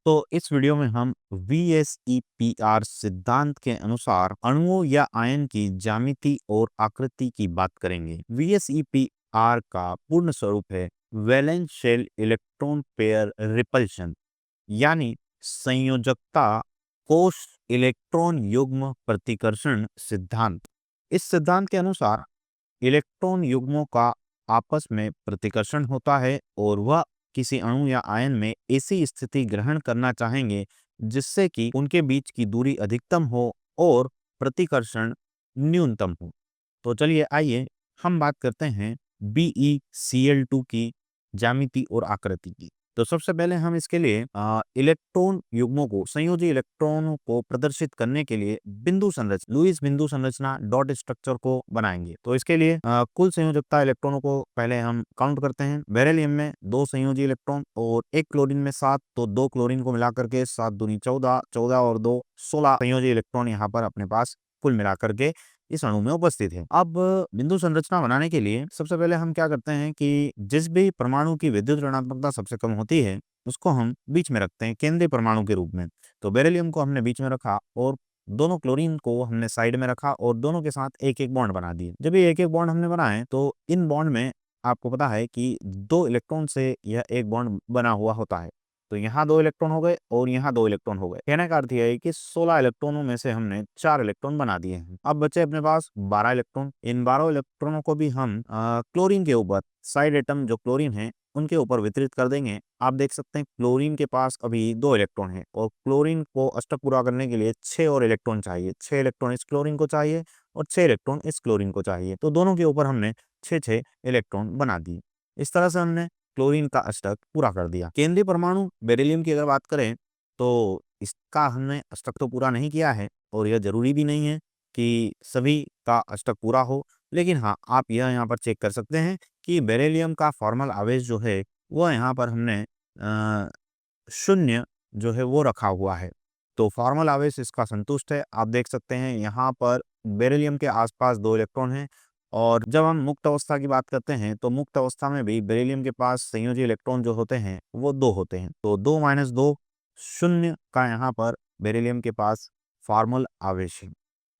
तो इस वीडियो में हम VSEPR सिद्धांत के अनुसार अणुओं या आयन की ज्यामिति और आकृति की बात करेंगे। VSEPR का पूर्ण स्वरूप है valence shell electron pair repulsion, यानी संयोजकता कोश इलेक्ट्रॉन युग्म प्रतिकर्षण सिद्धांत। इस सिद्धांत के अनुसार इलेक्ट्रॉन युग्मों का आपस में प्रतिकर्षण होता है और वह किसी अणु या आयन में ऐसी स्थिति ग्रहण करना चाहेंगे जिससे कि उनके बीच की दूरी अधिकतम हो और प्रतिकर्षण न्यूनतम हो। तो चलिए आइए हम बात करते हैं BeCl2 की ज्यामिति और आकृति की। तो सबसे पहले हम इसके लिए इलेक्ट्रॉन युग्मों को, संयोजी इलेक्ट्रॉनों को प्रदर्शित करने के लिए बिंदु संरचना, लुईस बिंदु संरचना डॉट स्ट्रक्चर को बनाएंगे। तो इसके लिए कुल संयोजकता इलेक्ट्रॉनों को पहले हम काउंट करते हैं। बेरिलियम में 2 संयोजी इलेक्ट्रॉन और 1 क्लोरीन में 7, तो 2 क्लोरीन को मिलाकर के 7 दूनी 14, 14 और 2 16 संयोजी इलेक्ट्रॉन यहाँ पर अपने पास कुल मिलाकर के इस अणु में उपस्थित है। अब बिंदु संरचना बनाने के लिए सबसे पहले हम क्या करते हैं कि जिस भी परमाणु की विद्युत ऋणात्मकता सबसे कम होती है उसको हम बीच में रखते हैं केंद्रीय परमाणु के रूप में। तो बेरिलियम को हमने बीच में रखा और दोनों क्लोरीन को हमने साइड में रखा और दोनों के साथ एक एक बॉन्ड बना दिए। जब ये एक एक बॉन्ड हमने बनाए तो इन बॉन्ड में आपको पता है कि 2 इलेक्ट्रॉन से यह एक बॉन्ड बना हुआ होता है। तो यहाँ 2 इलेक्ट्रॉन हो गए और यहाँ 2 इलेक्ट्रॉन हो गए। कहने का अर्थ यह है कि 16 इलेक्ट्रॉनों में से हमने 4 इलेक्ट्रॉन बना दिए हैं। अब बचे अपने पास 12 इलेक्ट्रॉन। इन 12 इलेक्ट्रॉनों को भी हम क्लोरीन के ऊपर, साइड एटम जो क्लोरीन है उनके ऊपर वितरित कर देंगे। आप देख सकते हैं क्लोरीन के पास अभी 2 इलेक्ट्रॉन है और क्लोरीन को अष्टक पूरा करने के लिए 6 और इलेक्ट्रॉन चाहिए। 6 इलेक्ट्रॉन इस क्लोरीन को चाहिए और 6 इलेक्ट्रॉन इस क्लोरीन को चाहिए। तो दोनों के ऊपर हमने 6-6 इलेक्ट्रॉन बना दिए। इस तरह से हमने क्लोरीन का अष्टक पूरा कर दिया। केंद्रीय परमाणु बेरिलियम की अगर बात करें तो इसका हमने अष्टक तो पूरा नहीं किया है और यह जरूरी भी नहीं है कि सभी का अष्टक पूरा हो, लेकिन हाँ, आप यह यहाँ पर चेक कर सकते हैं कि बेरिलियम का फॉर्मल आवेश जो है वह यहाँ पर हमने 0 जो है वो रखा हुआ है। तो फॉर्मल आवेश इसका संतुष्ट है। आप देख सकते हैं यहाँ पर बेरिलियम के आसपास 2 इलेक्ट्रॉन हैं और जब हम मुक्त अवस्था की बात करते हैं तो मुक्त अवस्था में भी बेरिलियम के पास संयोजी इलेक्ट्रॉन जो होते हैं वो 2 होते हैं। तो 2 - 2 0 का यहाँ पर बेरिलियम के पास फॉर्मल आवेश है।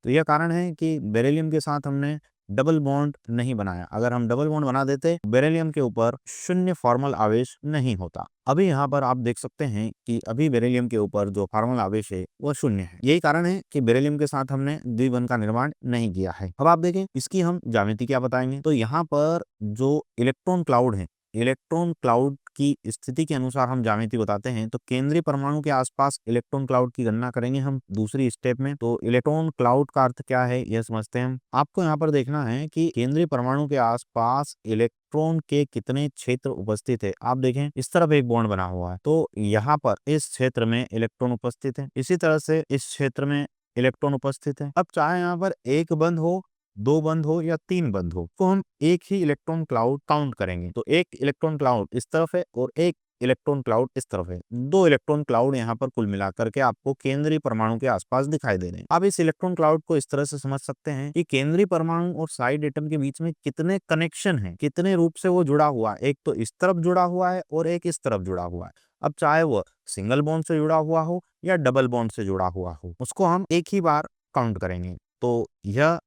तो यह कारण है कि बेरिलियम के साथ हमने डबल बॉन्ड नहीं बनाया। अगर हम डबल बॉन्ड बना देते बेरिलियम के ऊपर 0 फॉर्मल आवेश नहीं होता। अभी यहाँ पर आप देख सकते हैं कि अभी बेरिलियम के ऊपर जो फॉर्मल आवेश है वह 0 है। यही कारण है कि बेरिलियम के साथ हमने द्विबंध का निर्माण नहीं किया है। अब आप देखें इसकी हम ज्यामिति क्या बताएंगे। तो यहाँ पर जो इलेक्ट्रॉन क्लाउड है, इलेक्ट्रॉन क्लाउड की स्थिति के अनुसार हम ज्यामिति बताते हैं। तो केंद्रीय परमाणु के आसपास इलेक्ट्रॉन क्लाउड की गणना करेंगे हम दूसरी स्टेप में। तो इलेक्ट्रॉन क्लाउड का अर्थ क्या है यह समझते हैं हम। आपको यहाँ पर देखना है कि केंद्रीय परमाणु के आसपास इलेक्ट्रॉन के कितने क्षेत्र उपस्थित है। आप देखें इस तरफ एक बॉन्ड बना हुआ है तो यहाँ पर इस क्षेत्र में इलेक्ट्रॉन उपस्थित है, इसी तरह से इस क्षेत्र में इलेक्ट्रॉन उपस्थित है। अब चाहे यहाँ पर एक बंद हो, 2 बंद हो या 3 बंद हो, तो हम एक ही इलेक्ट्रॉन क्लाउड काउंट करेंगे। तो एक इलेक्ट्रॉन क्लाउड इस तरफ है और एक इलेक्ट्रॉन क्लाउड इस तरफ है। 2 इलेक्ट्रॉन क्लाउड यहाँ पर कुल मिलाकर के आपको केंद्रीय परमाणु के आसपास दिखाई दे रहे हैं। अब इस इलेक्ट्रॉन क्लाउड को इस तरह से समझ सकते हैं कि केंद्रीय परमाणु और साइड एटम के बीच में कितने कनेक्शन है, कितने रूप से वो जुड़ा हुआ है। एक तो इस तरफ जुड़ा हुआ है और एक इस तरफ जुड़ा हुआ है। अब चाहे वो सिंगल बॉन्ड से जुड़ा हुआ हो या डबल बॉन्ड से जुड़ा हुआ हो, उसको हम एक ही बार काउंट करेंगे। तो यह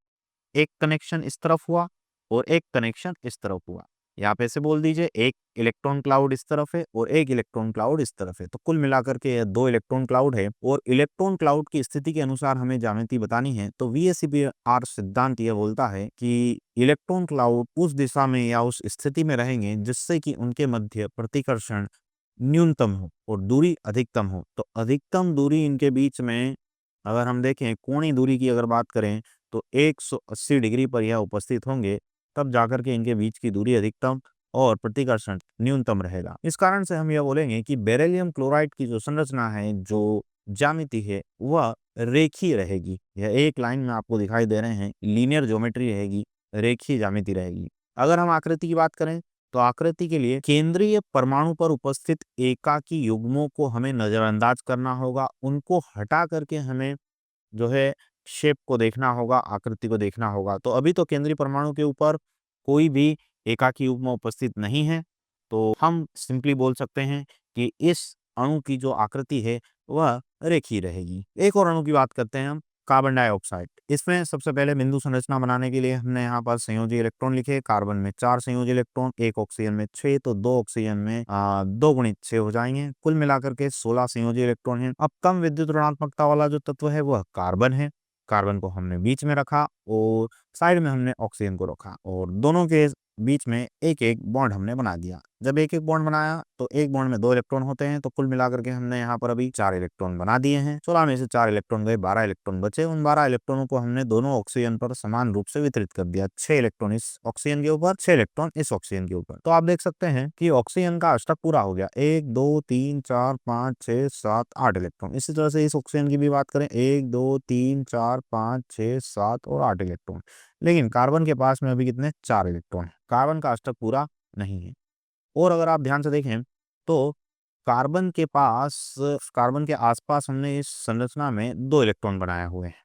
एक कनेक्शन इस तरफ हुआ और एक कनेक्शन इस तरफ हुआ। यहाँ पे से बोल दीजिए एक इलेक्ट्रॉन क्लाउड इस तरफ है और एक इलेक्ट्रॉन क्लाउड इस तरफ है। तो कुल मिलाकर के यह 2 इलेक्ट्रॉन क्लाउड है और इलेक्ट्रॉन क्लाउड की स्थिति के अनुसार हमें ज्यामिति बतानी है। तो VSEPR सिद्धांत यह बोलता है कि इलेक्ट्रॉन क्लाउड उस दिशा में या उस स्थिति में रहेंगे जिससे कि उनके मध्य प्रतिकर्षण न्यूनतम हो और दूरी अधिकतम हो। तो अधिकतम दूरी इनके बीच में अगर हम देखें, कोणीय दूरी की अगर बात करें तो 180 डिग्री पर यह उपस्थित होंगे, तब जाकर के इनके बीच की दूरी अधिकतम और प्रतिकर्षण न्यूनतम रहेगा। इस कारण से हम यह बोलेंगे कि बेरिलियम क्लोराइड की जो संरचना है, जो ज्यामिति है, वह रेखीय रहेगी। यह एक लाइन में आपको दिखाई दे रहे हैं, लीनियर ज्योमेट्री रहेगी, रेखीय ज्यामिति रहेगी। अगर हम आकृति की बात करें तो आकृति के लिए केंद्रीय परमाणु पर उपस्थित एकाकी युग्मों को हमें नजरअंदाज करना होगा। उनको हटा करके हमें जो है शेप को देखना होगा, आकृति को देखना होगा। तो अभी तो केंद्रीय परमाणु के ऊपर कोई भी एकाकी युग्म उपस्थित नहीं है, तो हम सिंपली बोल सकते हैं कि इस अणु की जो आकृति है वह रेखीय रहेगी। एक और अणु की बात करते हैं हम, कार्बन डाइऑक्साइड। इसमें सबसे पहले बिंदु संरचना बनाने के लिए हमने यहाँ पर संयोजी इलेक्ट्रॉन लिखे। कार्बन में 4 संयोजी इलेक्ट्रॉन, एक ऑक्सीजन में 6, तो 2 ऑक्सीजन में 2 गुणित 6 हो जाएंगे। कुल मिलाकर के 16 संयोजी इलेक्ट्रॉन है। अब कम विद्युत ऋणात्मकता वाला जो तत्व है वह कार्बन है। कार्बन को हमने बीच में रखा और साइड में हमने ऑक्सीजन को रखा और दोनों के बीच में एक एक बॉन्ड हमने बना दिया। जब एक एक बॉन्ड बनाया तो एक बॉन्ड में 2 इलेक्ट्रॉन होते हैं, तो कुल मिलाकर के हमने यहाँ पर अभी 4 इलेक्ट्रॉन बना दिए हैं। 16 में से 4 इलेक्ट्रॉन गए, 12 इलेक्ट्रॉन बचे। उन 12 इलेक्ट्रॉनों को हमने दोनों ऑक्सीजन पर समान रूप से वितरित कर दिया। 6 इलेक्ट्रॉन इस ऑक्सीजन के ऊपर, 6 इलेक्ट्रॉन इस ऑक्सीजन के ऊपर। तो आप देख सकते हैं कि ऑक्सीजन का अष्टक पूरा हो गया। 1 2 3 4 5 6 7 8 इलेक्ट्रॉन। इसी तरह से इस ऑक्सीजन की भी बात करें, 1 2 3 4 5 6 7 और 8 इलेक्ट्रॉन। लेकिन कार्बन के पास में अभी कितने, 4 इलेक्ट्रॉन है। कार्बन का अष्टक पूरा नहीं है। और अगर आप ध्यान से देखें तो कार्बन के पास, कार्बन के आसपास हमने इस संरचना में 2 इलेक्ट्रॉन बनाए हुए हैं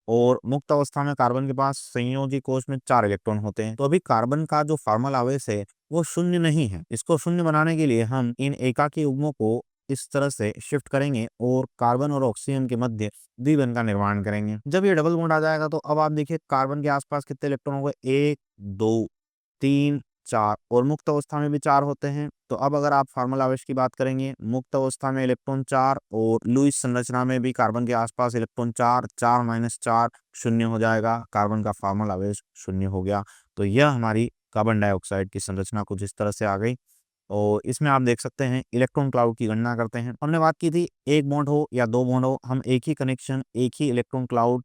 और मुक्त अवस्था में कार्बन के पास संयोजी कोश में 4 इलेक्ट्रॉन होते हैं। तो अभी कार्बन का जो फॉर्मल आवेश है वो शून्य नहीं है। इसको शून्य बनाने के लिए हम इन एकाकी युग्मों को इस तरह से शिफ्ट करेंगे और कार्बन और ऑक्सीजन के मध्य द्विबंध का निर्माण करेंगे। जब ये डबल बॉन्ड आ जाएगा तो अब आप देखिए कार्बन के आसपास कितने इलेक्ट्रॉन हो गए, 1 2 3 4 और मुक्त अवस्था में भी 4 होते हैं। तो अब अगर आप फॉर्मल आवेश की बात करेंगे, मुक्त अवस्था में इलेक्ट्रॉन 4 और लुईस संरचना में भी कार्बन के आसपास इलेक्ट्रॉन 4, 4 माइनस 4 शून्य हो जाएगा। कार्बन का फॉर्मल आवेश शून्य हो गया। तो यह हमारी कार्बन डाइऑक्साइड की संरचना कुछ इस तरह से आ गई। और इसमें आप देख सकते हैं इलेक्ट्रॉन क्लाउड की गणना करते हैं। हमने बात की थी एक बॉन्ड हो या 2 बॉन्ड हो, हम एक ही कनेक्शन, एक ही इलेक्ट्रॉन क्लाउड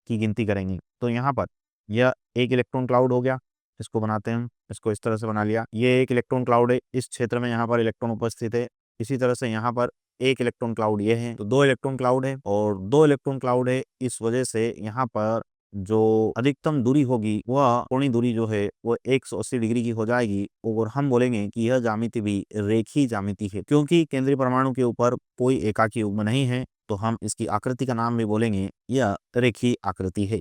की गिनती करेंगे। तो यहाँ पर यह एक इलेक्ट्रॉन क्लाउड हो गया, इसको बनाते हैं, इसको इस तरह से बना लिया। ये एक इलेक्ट्रॉन क्लाउड है, इस क्षेत्र में यहाँ पर इलेक्ट्रॉन उपस्थित है। इसी तरह से यहाँ पर एक इलेक्ट्रॉन क्लाउड ये है, तो 2 इलेक्ट्रॉन क्लाउड है और 2 इलेक्ट्रॉन क्लाउड है। इस वजह से यहाँ पर जो अधिकतम दूरी होगी वह कोणीय दूरी जो है वो 180 डिग्री की हो जाएगी और हम बोलेंगे कि यह ज्यामिति भी रेखीय ज्यामिति है, क्योंकि केंद्रीय परमाणु के ऊपर कोई एकाकी युग्म नहीं है। तो हम इसकी आकृति का नाम भी बोलेंगे, यह रेखीय आकृति है।